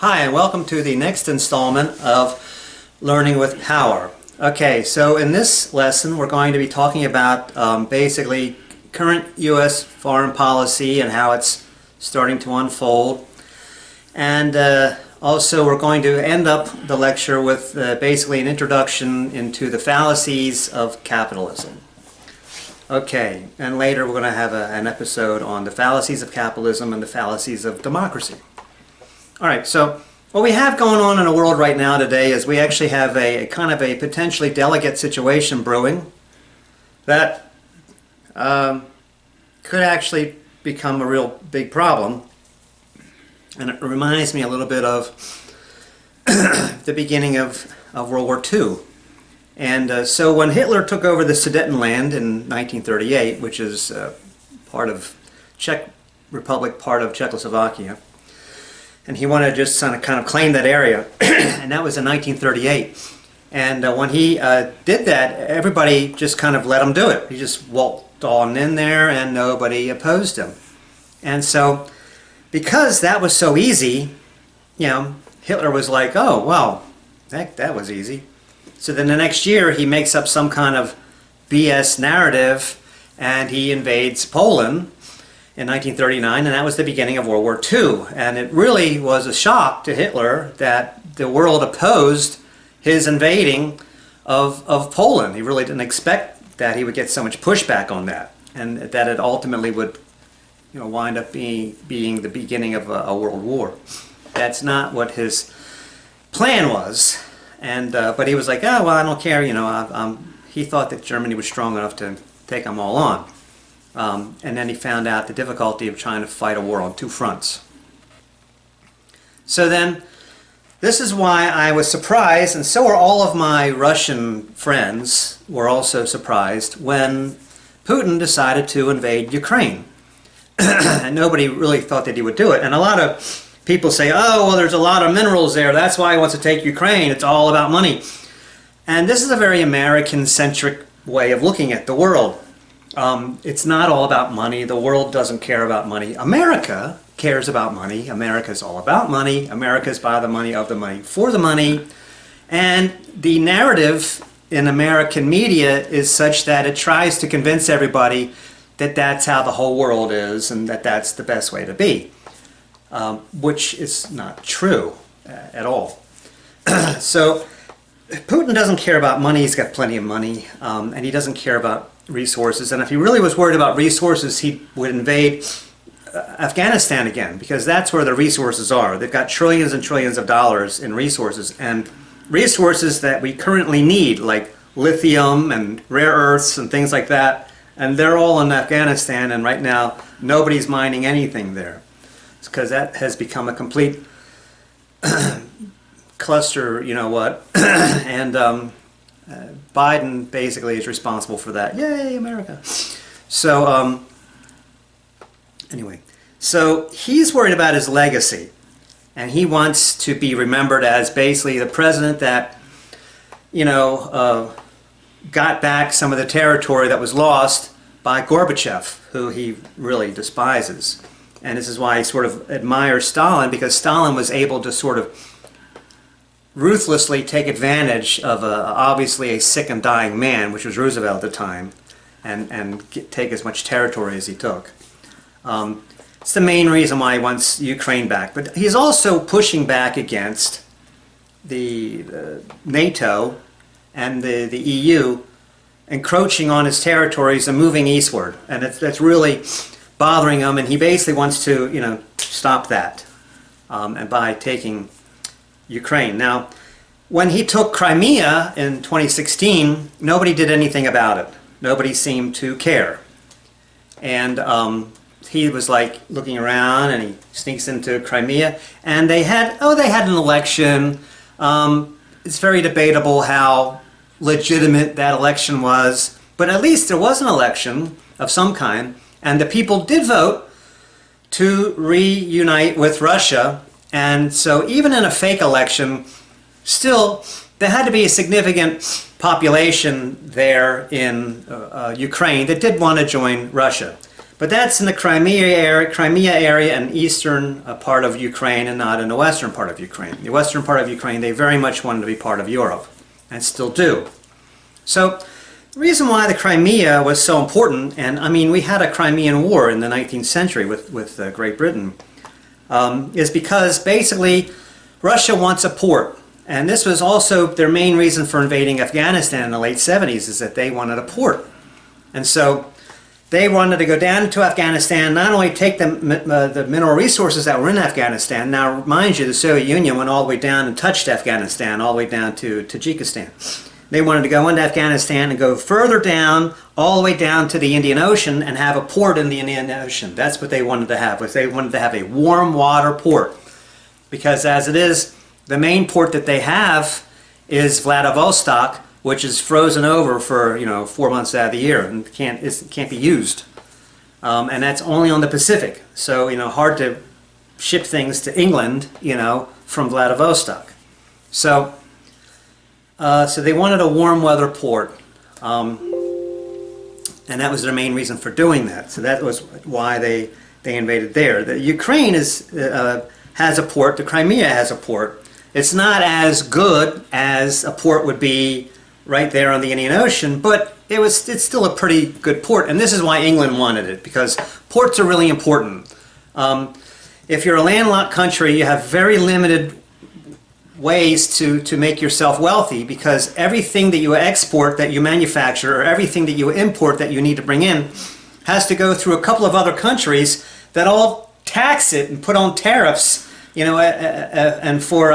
Hi, and welcome to the next installment of Learning with Power. Okay, so in this lesson we're going to be talking about basically current U.S. foreign policy and how it's starting to unfold. And also we're going to end up the lecture with basically an introduction into the fallacies of capitalism. Okay, and later we're going to have an episode on the fallacies of capitalism and the fallacies of democracy. All right, so what we have going on in the world right now today is we actually have a kind of a potentially delicate situation brewing that could actually become a real big problem. And it reminds me a little bit of the beginning of World War II. And so when Hitler took over the Sudetenland in 1938, which is part of Czech Republic, part of Czechoslovakia, and he wanted to just kind of claim that area, and that was in 1938. And when he did that, everybody just kind of let him do it. He just walked on in there, and nobody opposed him. And so, because that was so easy, you know, Hitler was like, "Oh, well, that was easy." So then the next year, he makes up some kind of BS narrative, and he invades Poland in 1939, and that was the beginning of World War II. And it really was a shock to Hitler that the world opposed his invading of Poland. He really didn't expect that he would get so much pushback on that, and that it ultimately would, you know, wind up being the beginning of a world war. That's not what his plan was. And but he was like, "Oh, well, I don't care," you know. He thought that Germany was strong enough to take them all on. And then he found out the difficulty of trying to fight a war on two fronts. So then, this is why I was surprised, and so are all of my Russian friends were also surprised when Putin decided to invade Ukraine. And nobody really thought that he would do it. And a lot of people say, "Oh, well, there's a lot of minerals there. That's why he wants to take Ukraine. It's all about money." And this is a very American-centric way of looking at the world. It's not all about money. The world doesn't care about money. America cares about money. America's all about money. America's by the money, of the money, for the money. And the narrative in American media is such that it tries to convince everybody that that's how the whole world is and that that's the best way to be, which is not true at all. So Putin doesn't care about money. He's got plenty of money, and he doesn't care about resources. And if he really was worried about resources, he would invade Afghanistan again, because that's where the resources are. They've got trillions and trillions of dollars in resources, and resources that we currently need, like lithium and rare earths and things like that, and they're all in Afghanistan, and right now nobody's mining anything there. It's because that has become a complete cluster, you know what, and Biden basically is responsible for that. Yay, America. So anyway, so he's worried about his legacy, and he wants to be remembered as basically the president that, you know, got back some of the territory that was lost by Gorbachev, who he really despises. And this is why he sort of admires Stalin, because Stalin was able to sort of ruthlessly take advantage of obviously a sick and dying man, which was Roosevelt at the time, and take as much territory as he took. It's the main reason why he wants Ukraine back. But he's also pushing back against the NATO and the EU encroaching on his territories and moving eastward, and that's really bothering him. And he basically wants to, you know, stop that, and by taking Ukraine. Now, when he took Crimea in 2016, nobody did anything about it. Nobody seemed to care. And he was like looking around, and he sneaks into Crimea, and they had an election. It's very debatable how legitimate that election was, but at least there was an election of some kind, and the people did vote to reunite with Russia. And so even in a fake election, still there had to be a significant population there in Ukraine that did want to join Russia. But that's in the Crimea area and eastern part of Ukraine, and not in the western part of Ukraine. The western part of Ukraine, they very much wanted to be part of Europe, and still do. So the reason why the Crimea was so important, and I mean we had a Crimean War in the 19th century with Great Britain, is because basically Russia wants a port. And this was also their main reason for invading Afghanistan in the late 70s, is that they wanted a port. And so they wanted to go down into Afghanistan, not only take the mineral resources that were in Afghanistan. Now, mind you, the Soviet Union went all the way down and touched Afghanistan, all the way down to Tajikistan. They wanted to go into Afghanistan and go further down, all the way down to the Indian Ocean, and have a port in the Indian Ocean. That's what they wanted to have, was they wanted to have a warm water port. Because as it is, the main port that they have is Vladivostok, which is frozen over for 4 months out of the year and can't be used, and that's only on the Pacific. So hard to ship things to England, from Vladivostok. So they wanted a warm weather port, and that was their main reason for doing that. So that was why they invaded there. The Ukraine has a port. The Crimea has a port. It's not as good as a port would be right there on the Indian Ocean, but it's still a pretty good port, and this is why England wanted it, because ports are really important. If you're a landlocked country, you have very limited ways to make yourself wealthy, because everything that you export, that you manufacture, or everything that you import that you need to bring in has to go through a couple of other countries that all tax it and put on tariffs, and for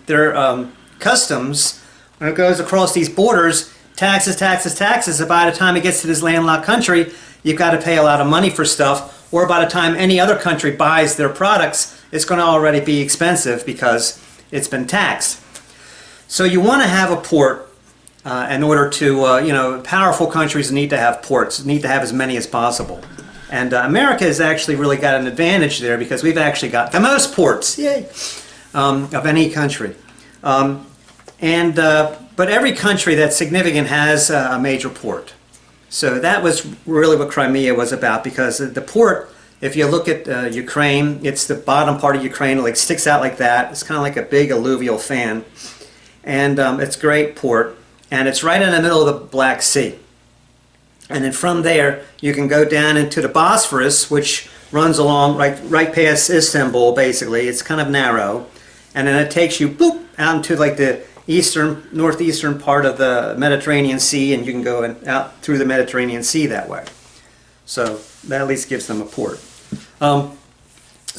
their customs. When it goes across these borders, taxes, and by the time it gets to this landlocked country, you've got to pay a lot of money for stuff, or by the time any other country buys their products, it's going to already be expensive because it's been taxed. So you want to have a port in order to, powerful countries need to have ports, need to have as many as possible. And America has actually really got an advantage there, because we've actually got the most ports, yay, of any country. But every country that's significant has a major port. So that was really what Crimea was about, because the port, if you look at Ukraine, it's the bottom part of Ukraine, it sticks out like that. It's kind of like a big alluvial fan. And it's a great port. And it's right in the middle of the Black Sea. And then from there, you can go down into the Bosphorus, which runs along right past Istanbul, basically. It's kind of narrow. And then it takes you out into the northeastern part of the Mediterranean Sea, and you can go out through the Mediterranean Sea that way. So that at least gives them a port. So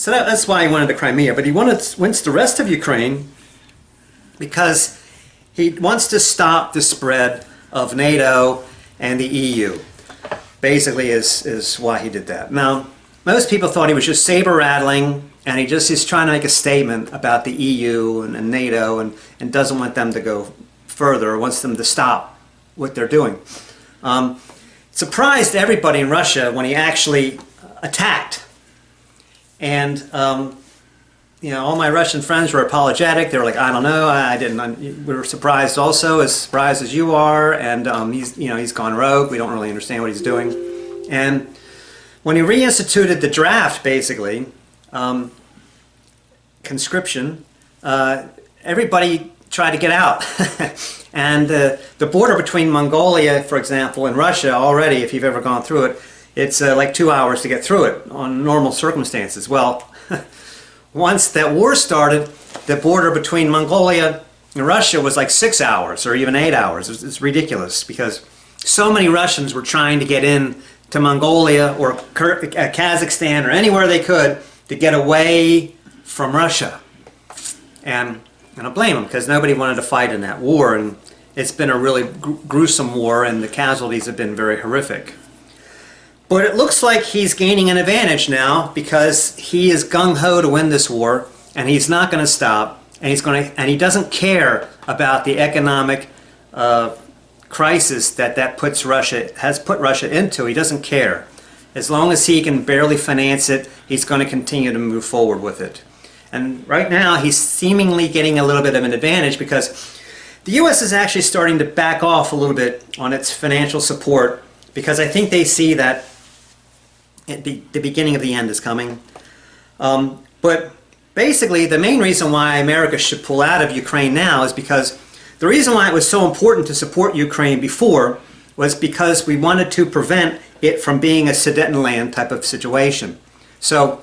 that's why he wanted the Crimea. But he wants the rest of Ukraine because he wants to stop the spread of NATO and the EU. Basically is why he did that. Now, most people thought he was just saber-rattling, and he's trying to make a statement about the EU and NATO, and doesn't want them to go further, or wants them to stop what they're doing. Surprised everybody in Russia when he actually attacked. And all my Russian friends were apologetic. They were like, I don't know, I didn't. We were surprised also, as surprised as you are. And he's gone rogue. We don't really understand what he's doing. And when he reinstituted the draft, basically, conscription, everybody tried to get out. And the border between Mongolia, for example, and Russia already, if you've ever gone through it, it's like 2 hours to get through it on normal circumstances. Well, once that war started, the border between Mongolia and Russia was like 6 hours or even 8 hours. It's ridiculous, because so many Russians were trying to get in to Mongolia or Kazakhstan or anywhere they could to get away from Russia. And I don't blame them, because nobody wanted to fight in that war, and it's been a really gruesome war, and the casualties have been very horrific. But it looks like he's gaining an advantage now, because he is gung-ho to win this war, and he's not going to stop, and he doesn't care about the economic crisis that has put Russia into. He doesn't care. As long as he can barely finance it, he's going to continue to move forward with it. And right now, he's seemingly getting a little bit of an advantage, because the U.S. is actually starting to back off a little bit on its financial support, because I think they see that the beginning of the end is coming. But basically, the main reason why America should pull out of Ukraine now is because the reason why it was so important to support Ukraine before was because we wanted to prevent it from being a Sudetenland type of situation. So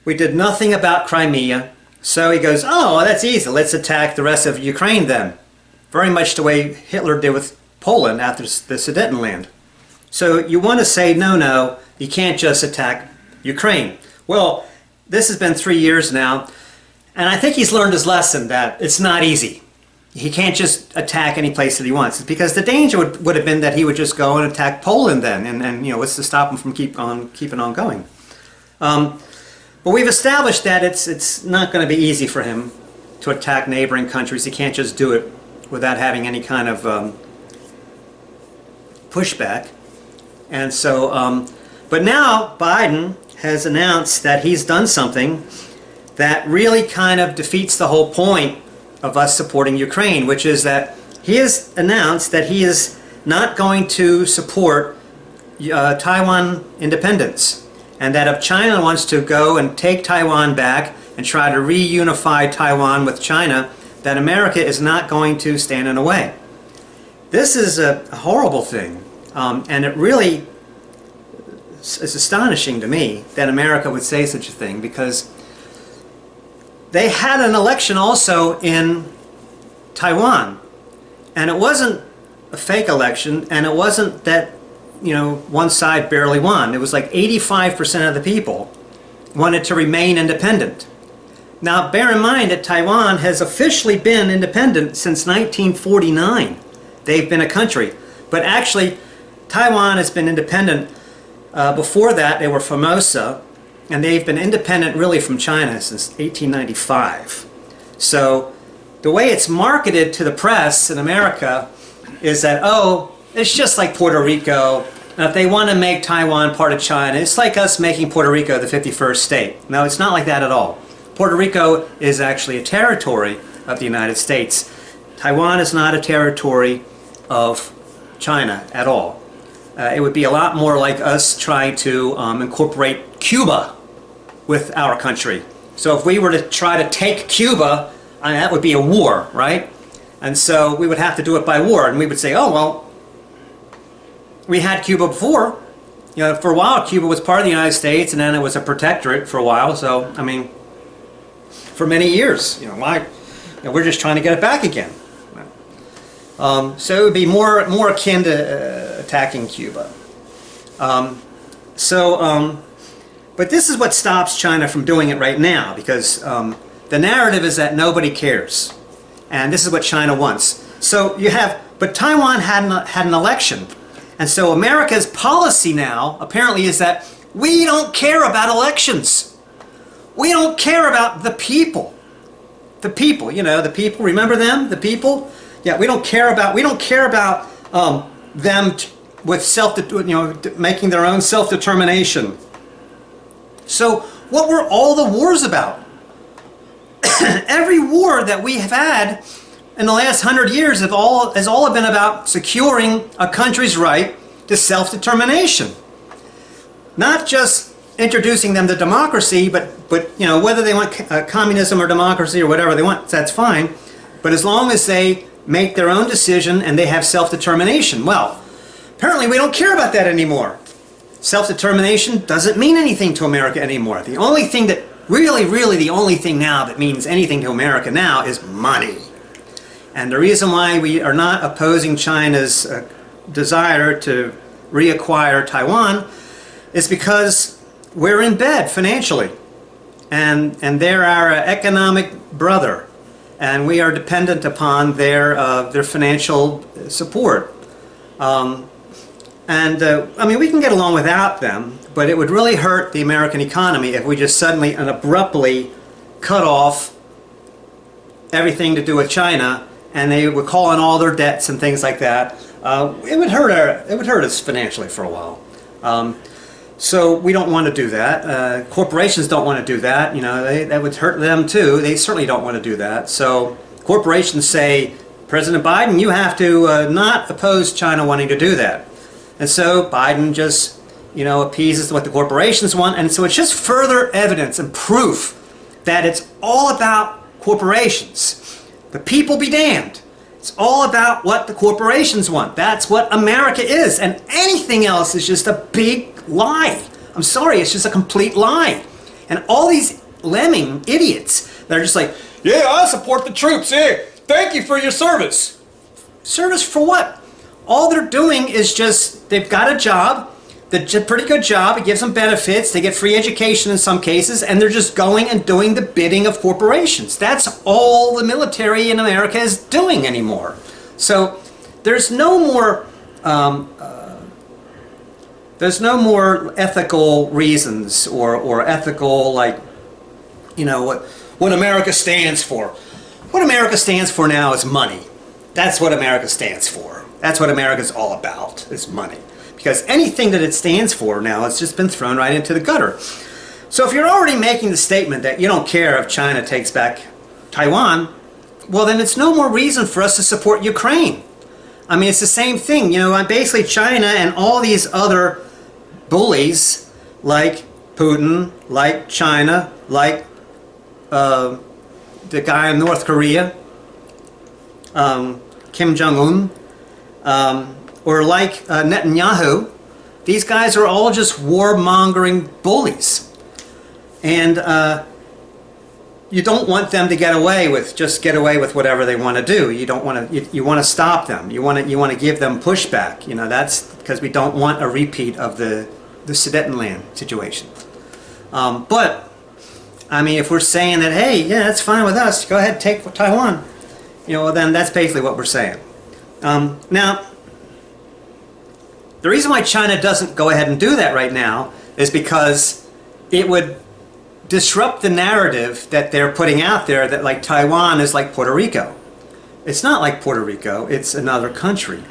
we did nothing about Crimea. So he goes, oh, that's easy. Let's attack the rest of Ukraine then. Very much the way Hitler did with Poland after the Sudetenland. So you want to say, no, you can't just attack Ukraine. Well, this has been 3 years now, and I think he's learned his lesson that it's not easy. He can't just attack any place that he wants, because the danger would have been that he would just go and attack Poland then, and you know, what's to stop him from keeping on going? But we've established that it's not going to be easy for him to attack neighboring countries. He can't just do it without having any kind of pushback. And so, but now Biden has announced that he's done something that really kind of defeats the whole point of us supporting Ukraine, which is that he has announced that he is not going to support Taiwan independence, and that if China wants to go and take Taiwan back and try to reunify Taiwan with China, that America is not going to stand in the way. This is a horrible thing, and it really is astonishing to me that America would say such a thing, because they had an election also in Taiwan, and it wasn't a fake election, and it wasn't that, you know, one side barely won. It was like 85% of the people wanted to remain independent. Now, bear in mind that Taiwan has officially been independent since 1949. They've been a country, but actually Taiwan has been independent. Before that, they were Formosa, and they've been independent really from China since 1895. So the way it's marketed to the press in America is that, oh, it's just like Puerto Rico. Now, if they want to make Taiwan part of China, it's like us making Puerto Rico the 51st state. No, it's not like that at all. Puerto Rico is actually a territory of the United States. Taiwan is not a territory of China at all. It would be a lot more like us trying to incorporate Cuba with our country. So if we were to try to take Cuba, that would be a war, right? And so we would have to do it by war, and we would say, oh, well, we had Cuba before. You know, for a while, Cuba was part of the United States, and then it was a protectorate for a while. So, I mean, for many years, you know, why? You know, we're just trying to get it back again. So it would be more akin to attacking Cuba. But this is what stops China from doing it right now, because the narrative is that nobody cares, and this is what China wants. So you have, but Taiwan had an election, and so America's policy now apparently is that we don't care about elections. We don't care about the people. The people, you know, the people. Remember them, the people. Yeah, we don't care about them with making their own self-determination. So what were all the wars about? Every war that we have had in the last 100 years has all been about securing a country's right to self-determination. Not just introducing them to democracy, but you know, whether they want communism or democracy or whatever they want, that's fine. But as long as they make their own decision and they have self-determination. Well, apparently we don't care about that anymore. Self-determination doesn't mean anything to America anymore. The only thing that really the only thing now that means anything to America now is money. And the reason why we are not opposing China's desire to reacquire Taiwan is because we're in bed financially, and they're our economic brother, and we are dependent upon their financial support. I mean, we can get along without them, but it would really hurt the American economy if we just suddenly and abruptly cut off everything to do with China, and they would call on all their debts and things like that. It would hurt us financially for a while. So we don't want to do that. Corporations don't want to do that. You know, that would hurt them too. They certainly don't want to do that. So corporations say, President Biden, you have to not oppose China wanting to do that. And so Biden just appeases what the corporations want. And so it's just further evidence and proof that it's all about corporations. The people be damned. It's all about what the corporations want. That's what America is. And anything else is just a big lie. I'm sorry, it's just a complete lie. And all these lemming idiots that are just like, yeah, I support the troops. Hey, thank you for your service. Service for what? All they're doing is just, they've got a job, a pretty good job, it gives them benefits, they get free education in some cases, and they're just going and doing the bidding of corporations. That's all the military in America is doing anymore. So there's no more ethical reasons or ethical, like, what America stands for. What America stands for now is money. That's what America stands for. That's what America's all about, is money. Because anything that it stands for now, it's just been thrown right into the gutter. So if you're already making the statement that you don't care if China takes back Taiwan, well then it's no more reason for us to support Ukraine. I mean, it's the same thing. Basically China and all these other bullies like Putin, like China, like the guy in North Korea, Kim Jong-un, or like Netanyahu, these guys are all just war-mongering bullies. And you don't want them to get away with whatever they want to do. You don't want to. You want to stop them. You want to give them pushback. That's because we don't want a repeat of the Sudetenland situation. But I mean, if we're saying that, hey, yeah, that's fine with us, go ahead, take Taiwan, then that's basically what we're saying. Now, the reason why China doesn't go ahead and do that right now is because it would disrupt the narrative that they're putting out there that like Taiwan is like Puerto Rico. It's not like Puerto Rico, it's another country.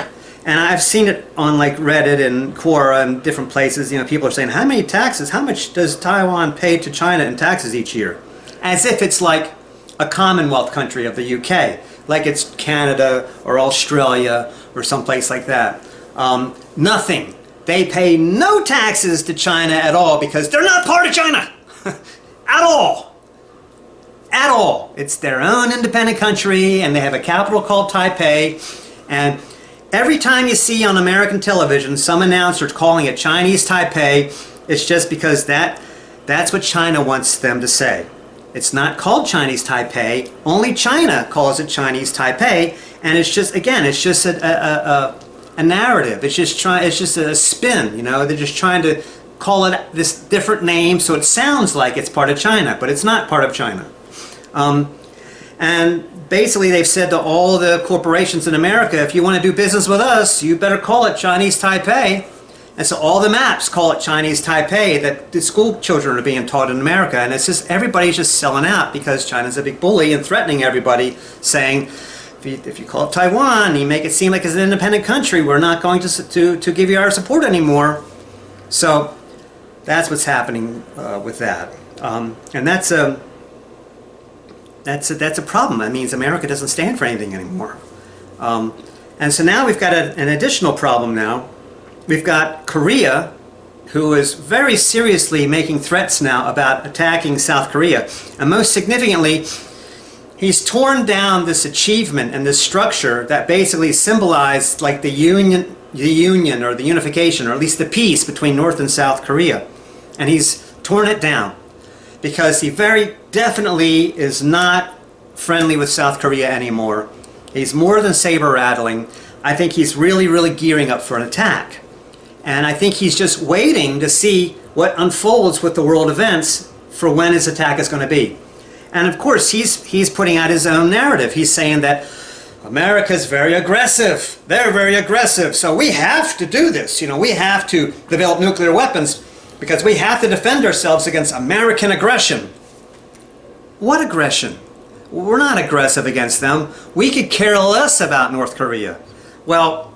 And I've seen it on like Reddit and Quora and different places, people are saying, how much does Taiwan pay to China in taxes each year? As if it's like a Commonwealth country of the UK, like it's Canada or Australia or someplace like that. Nothing. They pay no taxes to China at all because they're not part of China. At all. At all. It's their own independent country and they have a capital called Taipei. And every time you see on American television some announcer calling it Chinese Taipei, it's just because that's what China wants them to say. It's not called Chinese Taipei. Only China calls it Chinese Taipei. And it's just, again, it's just a narrative. It's just a spin, They're just trying to call it this different name so it sounds like it's part of China, but it's not part of China. And basically they've said to all the corporations in America, if you want to do business with us, you better call it Chinese Taipei. And so all the maps call it Chinese Taipei that the school children are being taught in America. And it's just, everybody's just selling out because China's a big bully and threatening everybody, saying, if you call it Taiwan, you make it seem like it's an independent country, we're not going to give you our support anymore. So that's what's happening with that. And that's a problem. That means America doesn't stand for anything anymore. And so now we've got an additional problem now. We've got Korea, who is very seriously making threats now about attacking South Korea. And most significantly, he's torn down this achievement and this structure that basically symbolized like the union or the unification, or at least the peace between North and South Korea. And he's torn it down because he very definitely is not friendly with South Korea anymore. He's more than saber rattling. I think he's really, really gearing up for an attack. And I think he's just waiting to see what unfolds with the world events for when his attack is going to be. And of course, he's putting out his own narrative. He's saying that America's very aggressive. They're very aggressive. So we have to do this. We have to develop nuclear weapons because we have to defend ourselves against American aggression. What aggression? We're not aggressive against them. We could care less about North Korea. Well,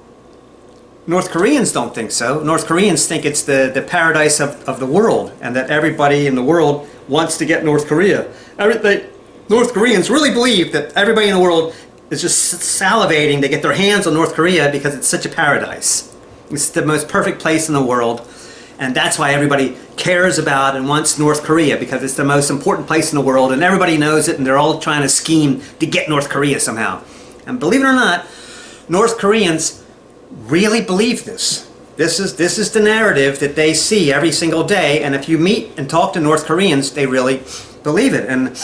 North Koreans don't think so. North Koreans think it's the paradise of the world and that everybody in the world wants to get North Korea. North Koreans really believe that everybody in the world is just salivating to get their hands on North Korea because it's such a paradise. It's the most perfect place in the world. And that's why everybody cares about and wants North Korea, because it's the most important place in the world, and everybody knows it, and they're all trying to scheme to get North Korea somehow. And believe it or not, North Koreans really believe this. This is the narrative that they see every single day, and if you meet and talk to North Koreans, they really believe it. And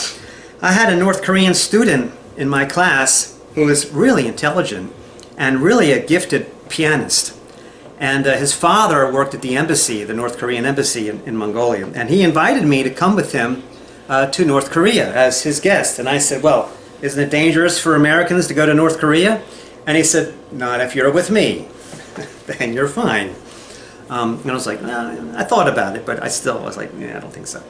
I had a North Korean student in my class who was really intelligent and really a gifted pianist. And his father worked at the embassy, the North Korean embassy in Mongolia, and he invited me to come with him to North Korea as his guest. And I said, well, isn't it dangerous for Americans to go to North Korea? And he said, not if you're with me. Then you're fine. And I was like, I thought about it, but I was like, yeah, I don't think so.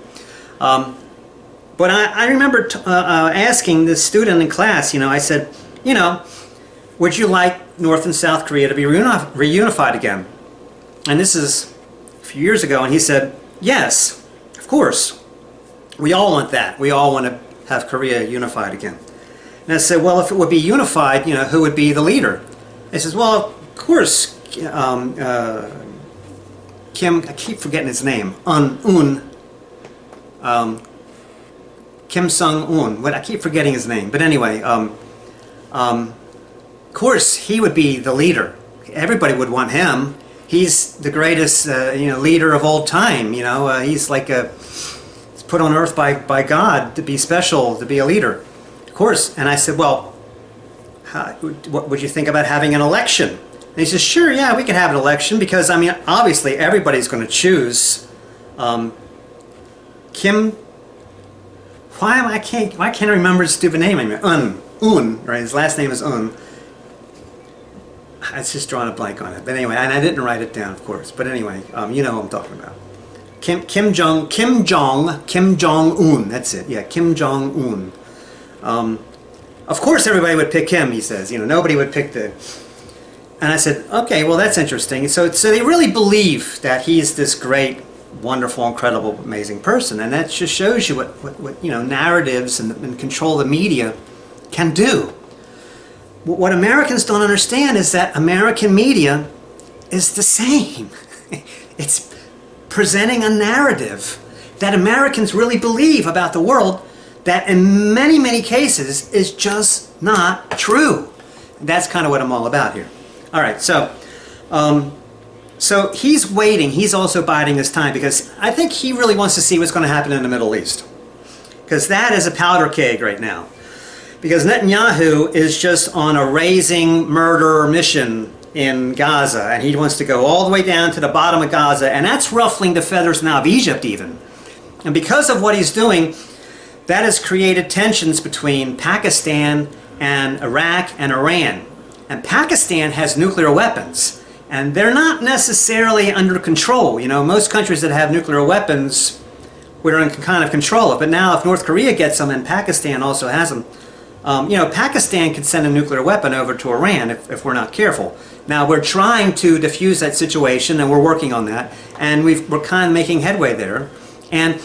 But I remember asking this student in class, I said, would you like North and South Korea to be reunified again? And this is a few years ago, and he said, yes, of course. We all want that. We all want to have Korea unified again. And I said, well, if it would be unified, who would be the leader? He says, well, of course, Kim, I keep forgetting his name, Kim Sung-un, I keep forgetting his name, but anyway, of course he would be the leader. Everybody would want him. He's the greatest, leader of all time. He's like he's put on earth by God to be special, to be a leader. Of course. And I said, well, what would you think about having an election? And he says, sure, yeah, we can have an election, because obviously everybody's going to choose Kim. Why can't I remember his stupid name? Right? His last name is Un. I was just drawing a blank on it. But anyway, and I didn't write it down, of course. But anyway, you know who I'm talking about. Kim Jong-un. That's it. Yeah, Kim Jong-un. Of course, everybody would pick him. He says, nobody would pick the. And I said, okay, well, that's interesting. So they really believe that he's this great, wonderful, incredible, amazing person, and that just shows you what narratives and control of the media can do. What Americans don't understand is that American media is the same. It's presenting a narrative that Americans really believe about the world that in many, many cases is just not true. That's kind of what I'm all about here. All right, so he's waiting. He's also biding his time, because I think he really wants to see what's going to happen in the Middle East, because that is a powder keg right now. Because Netanyahu is just on a raising murder mission in Gaza, and he wants to go all the way down to the bottom of Gaza, and that's ruffling the feathers now of Egypt even. And because of what he's doing, that has created tensions between Pakistan and Iraq and Iran. And Pakistan has nuclear weapons, and they're not necessarily under control. Most countries that have nuclear weapons, we're in kind of control of. But now if North Korea gets them and Pakistan also has them, Pakistan could send a nuclear weapon over to Iran if we're not careful. Now we're trying to defuse that situation, and we're working on that, and we're kind of making headway there. And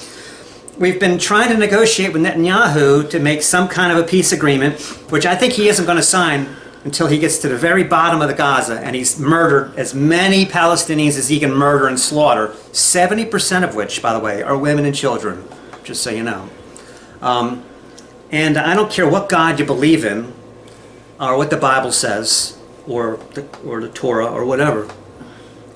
we've been trying to negotiate with Netanyahu to make some kind of a peace agreement, which I think he isn't going to sign until he gets to the very bottom of the Gaza, and he's murdered as many Palestinians as he can murder and slaughter, 70% of which, by the way, are women and children, just so you know. And I don't care what God you believe in, or what the Bible says, or the Torah, or whatever.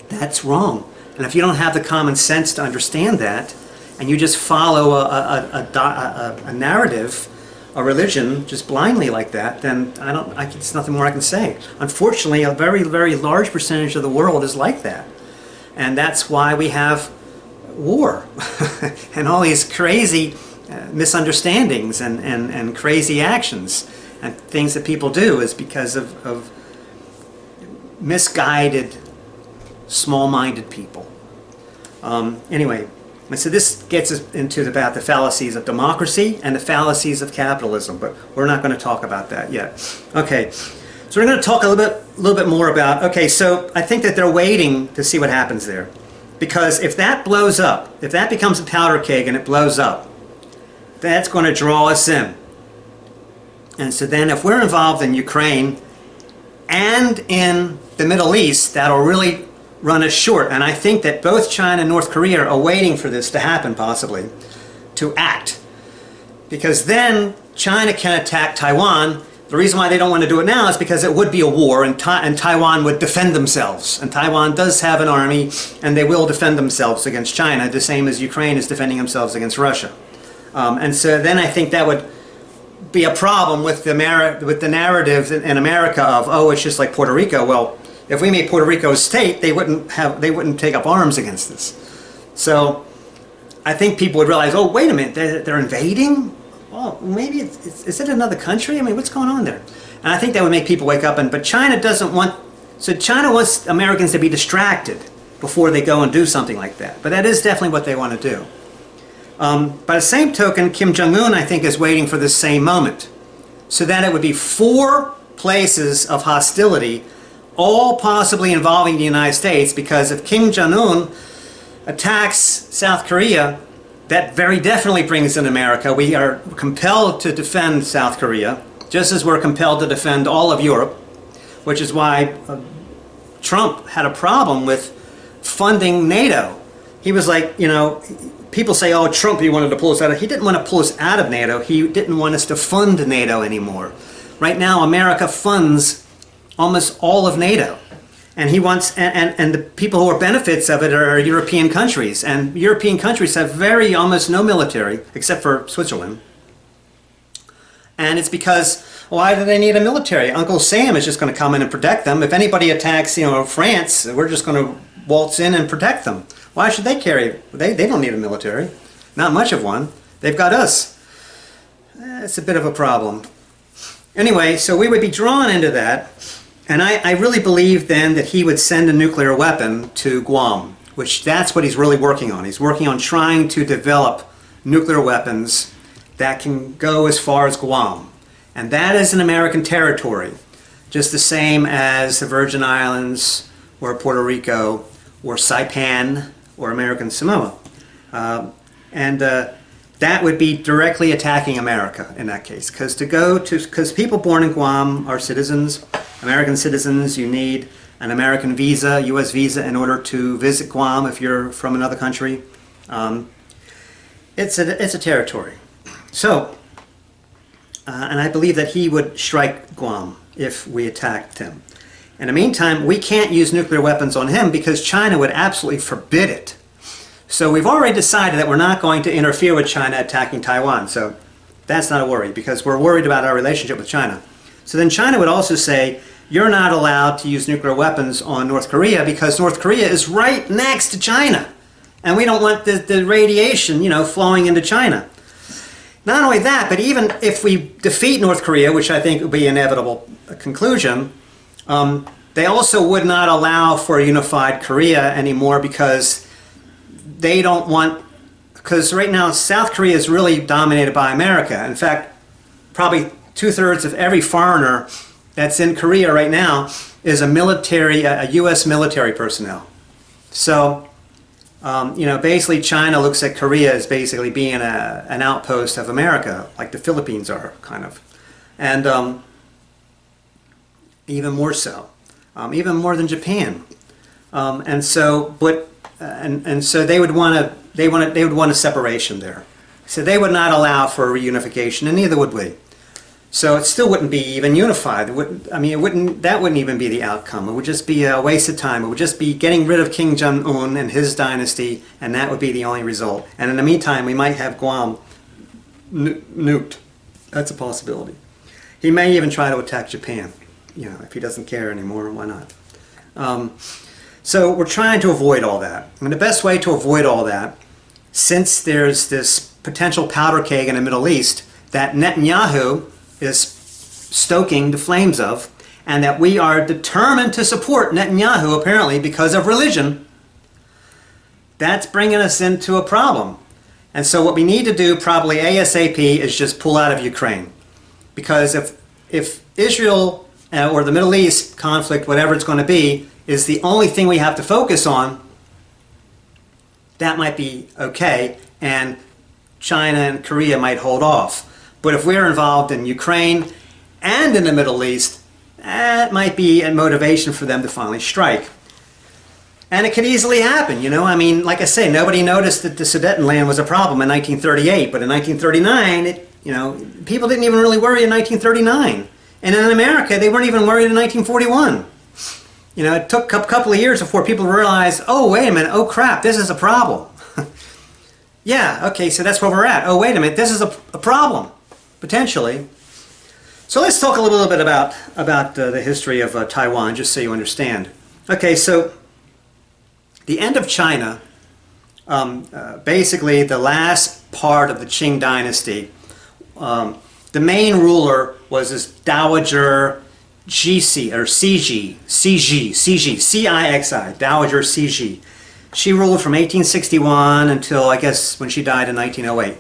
That's wrong. And if you don't have the common sense to understand that, and you just follow a narrative, a religion, just blindly like that, then it's nothing more I can say. Unfortunately, a very, very large percentage of the world is like that. And that's why we have war and all these crazy misunderstandings and crazy actions and things that people do is because of misguided, small-minded people. Anyway, so this gets us into about the fallacies of democracy and the fallacies of capitalism, but we're not going to talk about that yet. Okay, so we're going to talk a little bit more about, okay, so I think that they're waiting to see what happens there. Because if that blows up, if that becomes a powder keg and it blows up, that's going to draw us in. And so then if we're involved in Ukraine and in the Middle East, that'll really run us short. And I think that both China and North Korea are waiting for this to happen, possibly, to act. Because then China can attack Taiwan. The reason why they don't want to do it now is because it would be a war, and Taiwan would defend themselves. And Taiwan does have an army, and they will defend themselves against China, the same as Ukraine is defending themselves against Russia. And so then I think that would be a problem with the narrative in America of, oh, it's just like Puerto Rico. Well, if we made Puerto Rico a state, they wouldn't take up arms against us. So I think people would realize, oh, wait a minute, they're invading? Oh, maybe is it another country? I mean, what's going on there? And I think that would make people wake up. But China doesn't want, so China wants Americans to be distracted before they go and do something like that. But that is definitely what they want to do. By the same token, Kim Jong-un, I think, is waiting for the same moment. So that it would be 4 places of hostility, all possibly involving the United States, because if Kim Jong-un attacks South Korea, that very definitely brings in America. We are compelled to defend South Korea, just as we're compelled to defend all of Europe, which is why Trump had a problem with funding NATO. He was like, you know, people say, oh, Trump, he wanted to pull us out of, he didn't want to pull us out of NATO. He didn't want us to fund NATO anymore. Right now, America funds almost all of NATO. And he wants, and the people who are benefits of it are European countries. And European countries have almost no military, except for Switzerland. And it's because, why do they need a military? Uncle Sam is just going to come in and protect them. If anybody attacks, you know, France, we're just going to waltz in and protect them. Why should they carry? They don't need a military. Not much of one. They've got us. It's a bit of a problem. Anyway, so we would be drawn into that. And I really believe then that he would send a nuclear weapon to Guam, which that's what he's really working on. He's working on trying to develop nuclear weapons that can go as far as Guam. And that is an American territory, just the same as the Virgin Islands or Puerto Rico or Saipan or American Samoa. That would be directly attacking America in that case. Because people born in Guam are citizens, American citizens. You need an American visa, U.S. visa, in order to visit Guam if you're from another country. It's a territory. So, and I believe that he would strike Guam if we attacked him. In the meantime, we can't use nuclear weapons on him because China would absolutely forbid it. So we've already decided that we're not going to interfere with China attacking Taiwan. So that's not a worry because we're worried about our relationship with China. So then China would also say, you're not allowed to use nuclear weapons on North Korea because North Korea is right next to China. And we don't want the radiation, you know, flowing into China. Not only that, but even if we defeat North Korea, which I think would be an inevitable conclusion, they also would not allow for a unified Korea anymore because they don't want, because right now South Korea is really dominated by America. In fact, probably 2/3 of every foreigner that's in Korea right now is a U.S. military personnel. So, you know, basically China looks at Korea as basically being an outpost of America, like the Philippines are, kind of. And even more so, even more than Japan. And so they would want a separation there. So they would not allow for reunification, and neither would we. So it still wouldn't be even unified. That wouldn't even be the outcome. It would just be a waste of time. It would just be getting rid of Kim Jong-un and his dynasty, and that would be the only result. And in the meantime, we might have Guam nuked. That's a possibility. He may even try to attack Japan. You know, if he doesn't care anymore, why not? So we're trying to avoid all that. And the best way to avoid all that, since there's this potential powder keg in the Middle East that Netanyahu is stoking the flames of, and that we are determined to support Netanyahu apparently because of religion, that's bringing us into a problem. And so what we need to do probably ASAP is just pull out of Ukraine. Because if Israel or the Middle East conflict, whatever it's going to be, is the only thing we have to focus on, that might be okay, and China and Korea might hold off. But if we're involved in Ukraine and in the Middle East, that might be a motivation for them to finally strike. And it could easily happen, you know. I mean, like I say, nobody noticed that the Sudetenland was a problem in 1938, but in 1939, you know, people didn't even really worry in 1939. And in America, they weren't even worried in 1941. You know, it took a couple of years before people realized, oh, wait a minute, oh crap, this is a problem. Yeah, okay, so that's where we're at. Oh, wait a minute, this is a problem, potentially. So let's talk a little bit about the history of Taiwan, just so you understand. Okay, so the end of China, basically the last part of the Qing dynasty, the main ruler was this Dowager Cixi, or Cixi, Dowager Cixi. She ruled from 1861 until, I guess, when she died in 1908.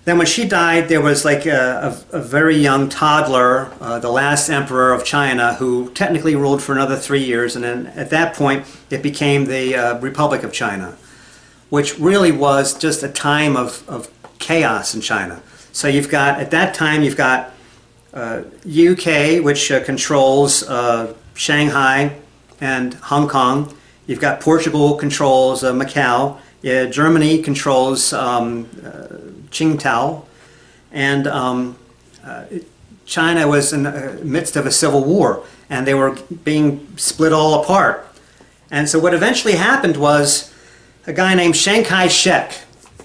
Then when she died, there was like a very young toddler, the last emperor of China, who technically ruled for another 3 years. And then at that point, it became the Republic of China, which really was just a time of chaos in China. So you've got, at that time, you've got UK, which controls Shanghai and Hong Kong. You've got Portugal controls Macau. Germany controls Qingdao, and China was in the midst of a civil war, and they were being split all apart. And so what eventually happened was a guy named Chiang Kai-shek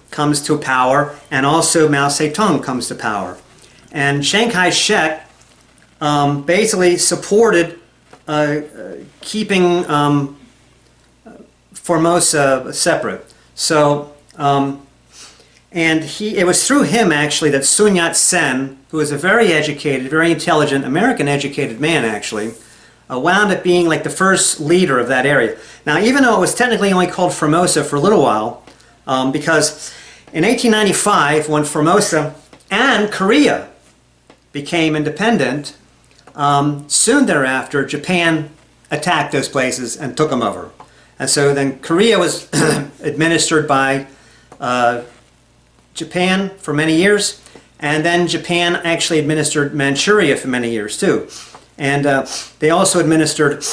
comes to power, and also Mao Zedong comes to power. And Chiang Kai-shek basically supported keeping Formosa separate. So, and it was through him actually that Sun Yat-sen, who was a very educated, very intelligent, American-educated man actually, wound up being like the first leader of that area. Now, even though it was technically only called Formosa for a little while, because in 1895, when Formosa and Korea became independent, soon thereafter, Japan attacked those places and took them over. And so then Korea was administered by Japan for many years, and then Japan actually administered Manchuria for many years too. And they also administered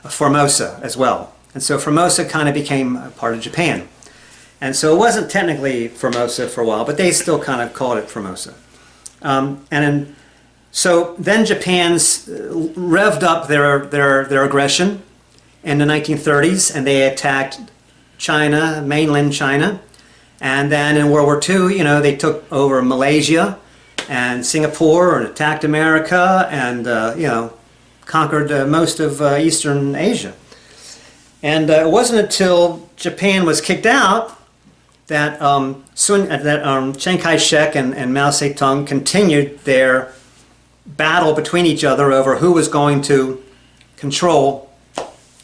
Formosa as well. And so Formosa kind of became a part of Japan. And so it wasn't technically Formosa for a while, but they still kind of called it Formosa. So then Japan's revved up their aggression in the 1930s, and they attacked China, mainland China. And then in World War II, you know, they took over Malaysia and Singapore and attacked America and, you know, conquered most of Eastern Asia. And it wasn't until Japan was kicked out that, Chiang Kai-shek and Mao Zedong continued their battle between each other over who was going to control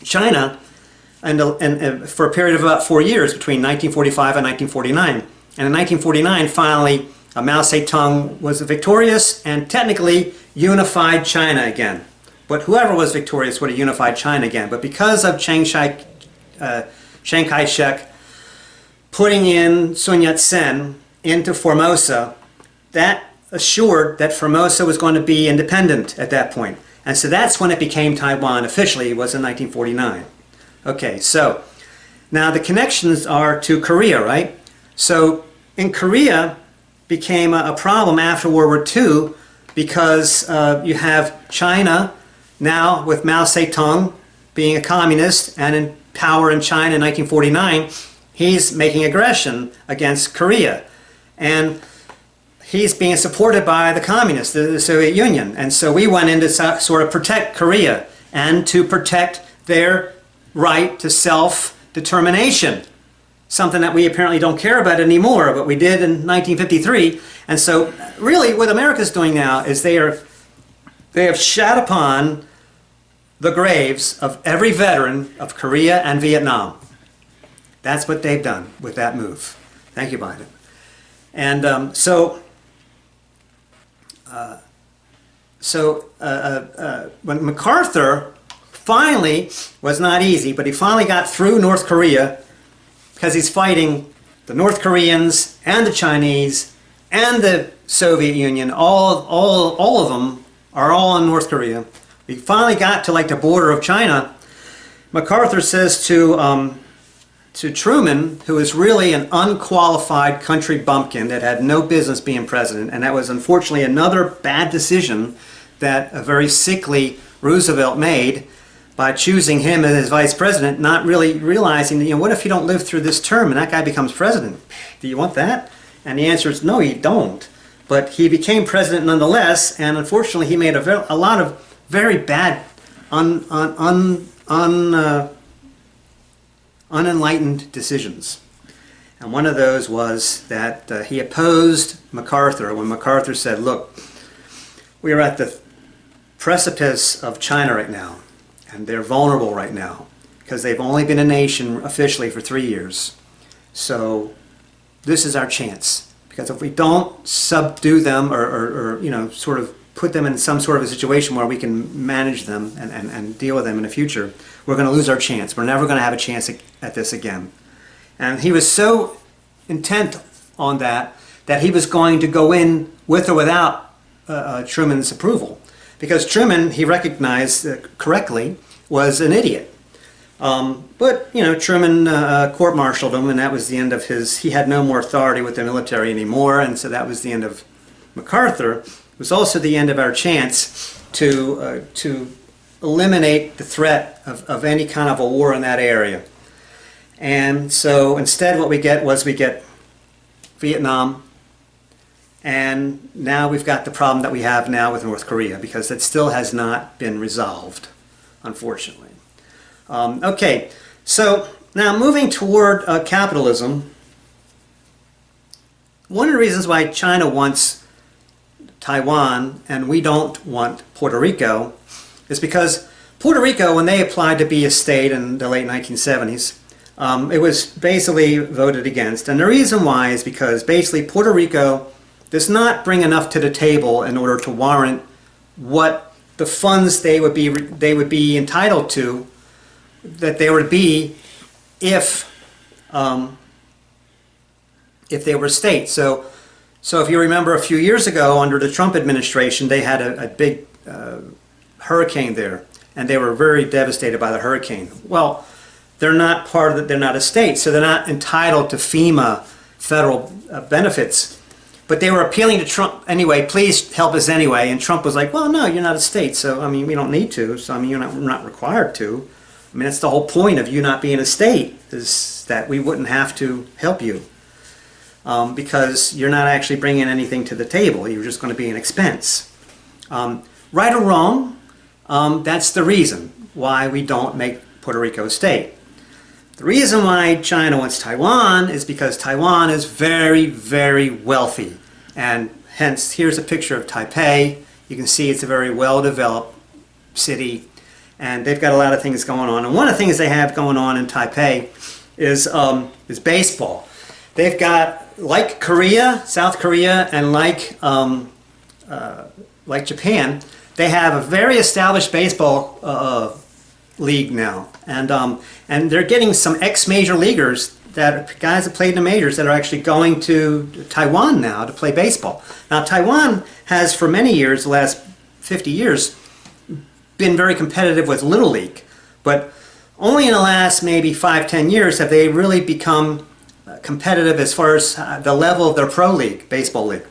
China, and for a period of about 4 years, between 1945 and 1949. And in 1949, finally, Mao Zedong was victorious and technically unified China again. But whoever was victorious would have unified China again. But because of Chiang Kai-shek putting in Sun Yat-sen into Formosa, that assured that Formosa was going to be independent at that point. And so that's when it became Taiwan officially, was in 1949. Okay, so now the connections are to Korea, right? So in Korea became a problem after World War II because you have China now with Mao Zedong being a communist and in power in China in 1949. He's making aggression against Korea. And he's being supported by the communists, the Soviet Union. And so we went in to sort of protect Korea and to protect their right to self-determination, something that we apparently don't care about anymore, but we did in 1953. And so really what America's doing now is they have shat upon the graves of every veteran of Korea and Vietnam. That's what they've done with that move. Thank you, Biden. And when MacArthur finally, was not easy, but he finally got through North Korea because he's fighting the North Koreans and the Chinese and the Soviet Union. All of them are all in North Korea. He finally got to like the border of China, MacArthur says to Truman, who is really an unqualified country bumpkin that had no business being president, and that was unfortunately another bad decision that a very sickly Roosevelt made by choosing him as his vice president, not really realizing, what if you don't live through this term and that guy becomes president? Do you want that? And the answer is no, you don't. But he became president nonetheless, and unfortunately he made a lot of very bad, unenlightened decisions. And one of those was that he opposed MacArthur when MacArthur said, look, we are at the precipice of China right now, and they're vulnerable right now because they've only been a nation officially for 3 years. So this is our chance, because if we don't subdue them or sort of put them in some sort of a situation where we can manage them and deal with them in the future, we're going to lose our chance. We're never going to have a chance at this again. And he was so intent on that he was going to go in with or without Truman's approval. Because Truman, he recognized correctly, was an idiot. But Truman court-martialed him, and that was the end of he had no more authority with the military anymore, and so that was the end of MacArthur. It was also the end of our chance to eliminate the threat of any kind of a war in that area. And so instead what we get Vietnam, and now we've got the problem that we have now with North Korea, because it still has not been resolved, unfortunately. Okay, so now moving toward capitalism, one of the reasons why China wants Taiwan and we don't want Puerto Rico is because Puerto Rico, when they applied to be a state in the late 1970s, it was basically voted against. And the reason why is because basically Puerto Rico does not bring enough to the table in order to warrant what the funds they would be entitled to, that they would be if they were a state. So if you remember a few years ago under the Trump administration, they had a big hurricane there, and they were very devastated by the hurricane. Well, they're not they're not a state, so they're not entitled to FEMA federal benefits. But they were appealing to Trump anyway, please help us anyway. And Trump was like, well, no, you're not a state, so we don't need to. So we're not required to. That's the whole point of you not being a state, is that we wouldn't have to help you. Because you're not actually bringing anything to the table. You're just going to be an expense. Right or wrong, that's the reason why we don't make Puerto Rico a state. The reason why China wants Taiwan is because Taiwan is very, very wealthy. And hence, here's a picture of Taipei. You can see it's a very well-developed city. And they've got a lot of things going on. And one of the things they have going on in Taipei is baseball. They've got, like Korea, South Korea, and like Japan, they have a very established baseball league now, and they're getting some ex-major leaguers, guys that played in the majors, that are actually going to Taiwan now to play baseball. Now Taiwan has for many years, the last 50 years, been very competitive with Little League, but only in the last maybe 5-10 years have they really become competitive as far as the level of their pro league, baseball league.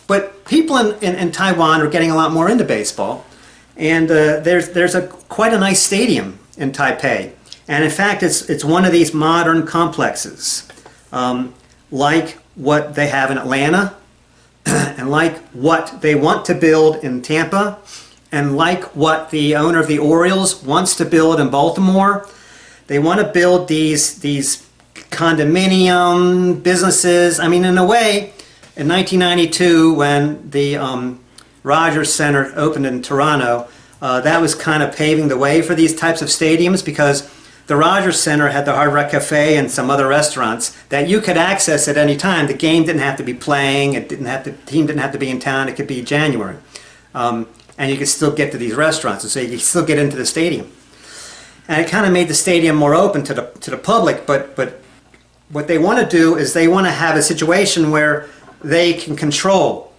But people in Taiwan are getting a lot more into baseball. And there's quite a nice stadium in Taipei, and in fact it's one of these modern complexes, like what they have in Atlanta, and like what they want to build in Tampa, and like what the owner of the Orioles wants to build in Baltimore. They want to build these condominium businesses. In a way, in 1992 when the Rogers Center opened in Toronto, that was kind of paving the way for these types of stadiums, because the Rogers Center had the Hard Rock Cafe and some other restaurants that you could access at any time. The game didn't have to be playing, the team didn't have to be in town, it could be January. And you could still get to these restaurants, and so you could still get into the stadium. And it kind of made the stadium more open to the public, but what they want to do is they want to have a situation where they can control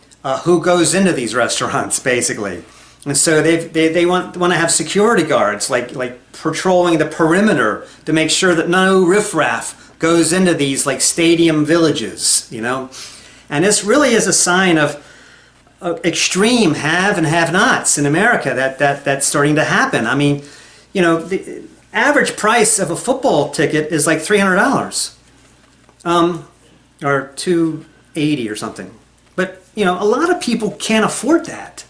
who goes into these restaurants, basically. And so they want to have security guards like patrolling the perimeter to make sure that no riffraff goes into these like stadium villages, you know. And this really is a sign of extreme have and have-nots in America that's starting to happen. I mean, you know, the average price of a football ticket is like $300, or $280 or something. But you know, a lot of people can't afford that.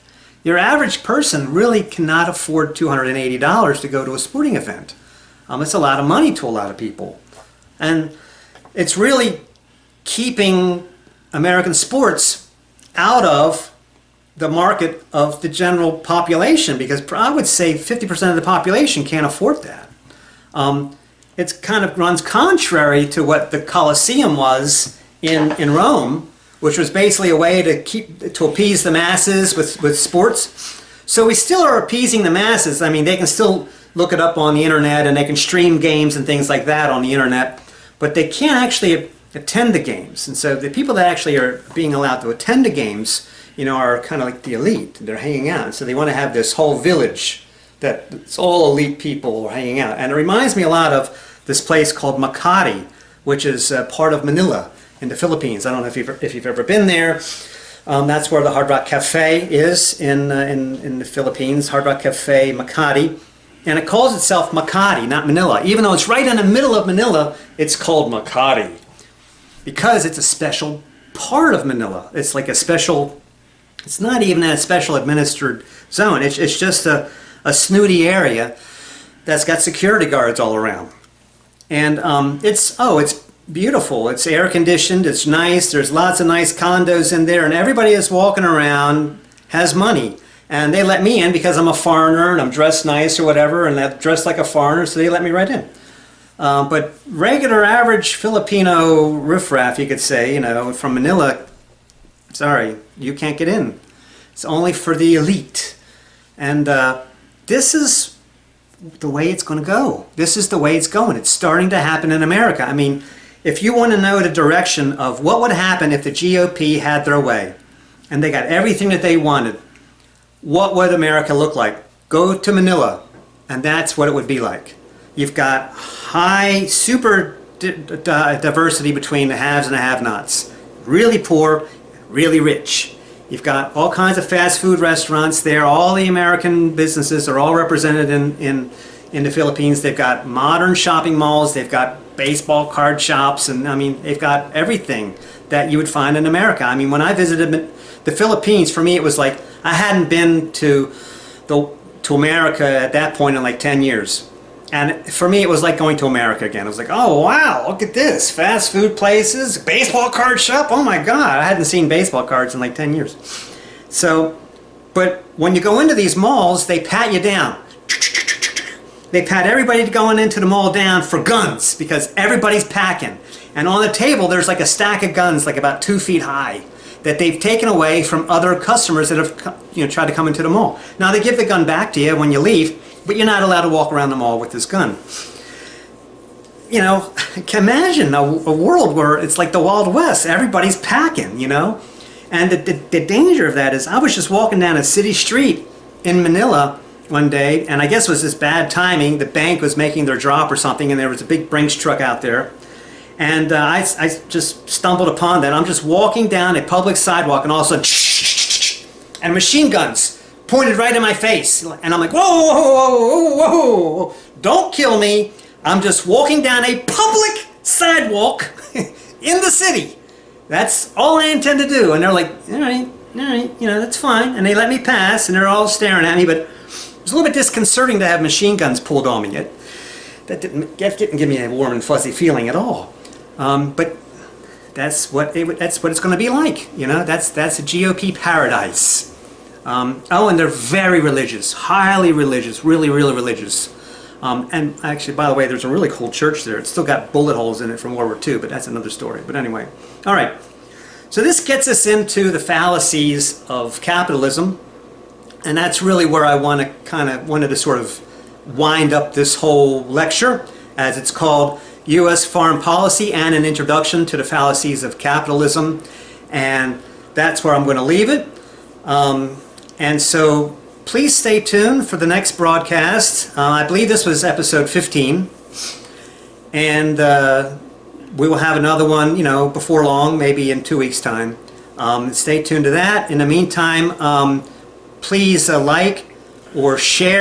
Your average person really cannot afford $280 to go to a sporting event. It's a lot of money to a lot of people, and it's really keeping American sports out of the market of the general population, because I would say 50% of the population can't afford that. It kind of runs contrary to what the Colosseum was in Rome, which was basically a way to appease the masses with sports. So we still are appeasing the masses. I mean, they can still look it up on the internet and they can stream games and things like that on the internet, but they can't actually attend the games. And so the people that actually are being allowed to attend the games, you know, are kind of like the elite. They're hanging out. So they want to have this whole village that it's all elite people are hanging out. And it reminds me a lot of this place called Makati, which is part of Manila in the Philippines. I don't know if you've ever been there. That's where the Hard Rock Cafe is in the Philippines, Hard Rock Cafe Makati. And it calls itself Makati, not Manila. Even though it's right in the middle of Manila, it's called Makati because it's a special part of Manila. It's like a special, it's not even a special administered zone. It's just a snooty area that's got security guards all around. And it's beautiful. It's air conditioned. It's nice. There's lots of nice condos in there, and everybody is walking around has money. And they let me in because I'm a foreigner and I'm dressed nice or whatever, and I'm dressed like a foreigner, so they let me right in. But regular, average Filipino riffraff, you could say, you know, from Manila, sorry, you can't get in. It's only for the elite. And this is the way it's going to go. This is the way it's going. It's starting to happen in America. I mean, if you want to know the direction of what would happen if the GOP had their way and they got everything that they wanted, what would America look like? Go to Manila, and that's what it would be like. You've got high, super diversity between the haves and the have-nots. Really poor, really rich. You've got all kinds of fast food restaurants there. All the American businesses are all represented in the Philippines. They've got modern shopping malls. They've got baseball card shops, and I mean, they've got everything that you would find in America. I mean, when I visited the Philippines, for me, it was like I hadn't been to America at that point in like 10 years. And for me, it was like going to America again. I was like, oh, wow, look at this. Fast food places, baseball card shop. Oh, my God. I hadn't seen baseball cards in like 10 years. So, but when you go into these malls, they pat you down. They pat everybody going into the mall down for guns because everybody's packing. And on the table, there's like a stack of guns like about 2 feet high that they've taken away from other customers that have tried to come into the mall. Now, they give the gun back to you when you leave, but you're not allowed to walk around the mall with this gun. You know, imagine a world where it's like the Wild West. Everybody's packing, you know? And the danger of that is I was just walking down a city street in Manila one day, and I guess it was this bad timing. The bank was making their drop or something, and there was a big Brinks truck out there. And I just stumbled upon that. I'm just walking down a public sidewalk, and all of a sudden, and machine guns pointed right in my face. And I'm like, whoa, whoa, whoa, whoa, whoa, don't kill me. I'm just walking down a public sidewalk in the city. That's all I intend to do. And they're like, all right, you know, that's fine. And they let me pass, and they're all staring at me. But it was a little bit disconcerting to have machine guns pulled on me. That didn't give me a warm and fuzzy feeling at all. But that's what it's going to be like. You know, that's a GOP paradise. Oh, and they're very religious, highly religious, really, really religious. And actually, by the way, there's a really cool church there. It's still got bullet holes in it from World War II, but that's another story. But anyway, all right. So this gets us into the fallacies of capitalism, and that's really where I wanted to sort of wind up this whole lecture, as it's called U.S. Foreign Policy and an Introduction to the Fallacies of Capitalism. And that's where I'm going to leave it. And so please stay tuned for the next broadcast. I believe this was episode 15. And we will have another one, before long, maybe in 2 weeks' time. Stay tuned to that. In the meantime, please like or share.